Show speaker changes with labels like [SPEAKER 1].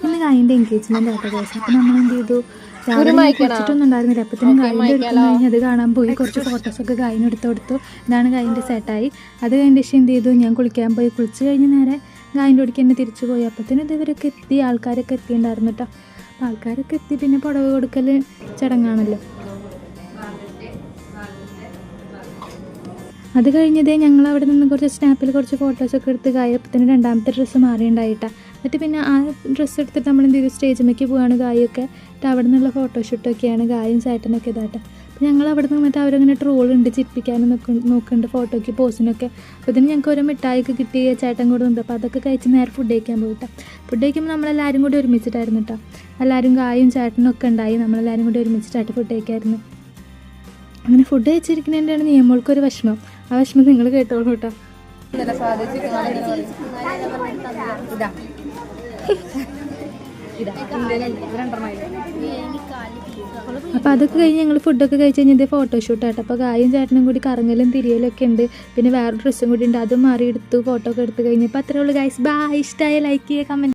[SPEAKER 1] ഇന്ന് ഗായിൻ്റെ എൻഗേജ്മെന്റ് ആട്ടോ ഗൈസ്. അപ്പം നമ്മൾ എന്ത് ചെയ്തു, കുളിച്ചിട്ടൊന്നും ഉണ്ടായിരുന്നില്ല. അപ്പത്തിനും ഗായിൻ്റെ എടുക്കുന്ന കഴിഞ്ഞ് അത് കാണാൻ പോയി. കുറച്ച് ഫോട്ടോസൊക്കെ ഗായിന് എടുത്തു കൊടുത്തു. ഇതാണ് ഗായിൻ്റെ സെറ്റായി. അത് കഴിഞ്ഞ ശേഷം എന്ത് ചെയ്തു, ഞാൻ കുളിക്കാൻ പോയി. കുളിച്ച് കഴിഞ്ഞ് നേരെ ഗായിൻ്റെ ഒടിക്ക് തന്നെ തിരിച്ചു പോയി. അപ്പത്തിനും ഇവരൊക്കെ എത്തി, ആൾക്കാരൊക്കെ എത്തിയിട്ടുണ്ടായിരുന്നു കേട്ടോ. അപ്പം ആൾക്കാരൊക്കെ എത്തി. പിന്നെ പുടവ കൊടുക്കൽ ചടങ്ങാണല്ലോ. അത് കഴിഞ്ഞതേ ഞങ്ങൾ അവിടെ നിന്ന് കുറച്ച് സ്നാപ്പിൽ കുറച്ച് ഫോട്ടോസൊക്കെ എടുത്ത് ഗായപ്പത്തിന് രണ്ടാമത്തെ ഡ്രസ്സ് മാറിയിട്ടുണ്ടായിട്ടാണ്. എന്നിട്ട് പിന്നെ ആ ഡ്രസ്സ് എടുത്തിട്ട് നമ്മൾ എന്ത് ചെയ്തു, സ്റ്റേജിലേക്ക് പോവാണ് ഗായൊക്കെ. എന്നിട്ട് അവിടെ നിന്നുള്ള ഫോട്ടോഷൂട്ടൊക്കെയാണ് ഗായും ചേട്ടനൊക്കെ ഇതായിട്ട്. അപ്പോൾ ഞങ്ങൾ അവിടെ നിന്ന് മറ്റേ അവരങ്ങനെ ട്രോളുണ്ട്, ചിരിപ്പിക്കാനും നോക്കുന്നുണ്ട് ഫോട്ടോയ്ക്ക് പോസിനൊക്കെ. അപ്പോൾ ഇതിന് ഞങ്ങൾക്ക് ഓരോ മിഠായിയൊക്കെ കിട്ടി, ചേട്ടൻ കൂടെ ഉണ്ട്. അപ്പോൾ അതൊക്കെ കഴിച്ച് നേരെ ഫുഡ് കഴിക്കാൻ പോയിട്ടാണ്. ഫുഡ് കഴിക്കുമ്പോൾ നമ്മളെല്ലാവരും കൂടി ഒരുമിച്ചിട്ടായിരുന്നു കേട്ടോ. എല്ലാവരും ഗായും ചേട്ടനും ഒക്കെ ഉണ്ടായി. നമ്മളെല്ലാവരും കൂടി ഒരുമിച്ചിട്ടായിട്ട് ഫുഡ് കഴിക്കായിരുന്നു. അങ്ങനെ ഫുഡ് കഴിച്ചിരിക്കുന്നതിൻ്റെയാണ് നിയമങ്ങൾക്കൊരു വിഷമം. ആ വിഷമം നിങ്ങൾ കേട്ടോളൂ കേട്ടോ. അപ്പോൾ അതൊക്കെ കഴിഞ്ഞ് ഞങ്ങൾ ഫുഡൊക്കെ കഴിച്ച് കഴിഞ്ഞാൽ ഇത് ഫോട്ടോഷൂട്ടായിട്ട്. അപ്പോൾ ഗായും ചേട്ടനും കൂടി കറങ്ങലും തിരിയലും ഒക്കെ ഉണ്ട്. പിന്നെ വേറെ ഡ്രസ്സും കൂടി ഉണ്ട്, അതും മാറി എടുത്തു, ഫോട്ടോ ഒക്കെ എടുത്ത് കഴിഞ്ഞപ്പോൾ അത്രേ ഉള്ളൂ ഗൈസ്. ബൈ. ഇഷ്ടമായ ലൈക്ക് ചെയ്യുക, കമൻറ്റ്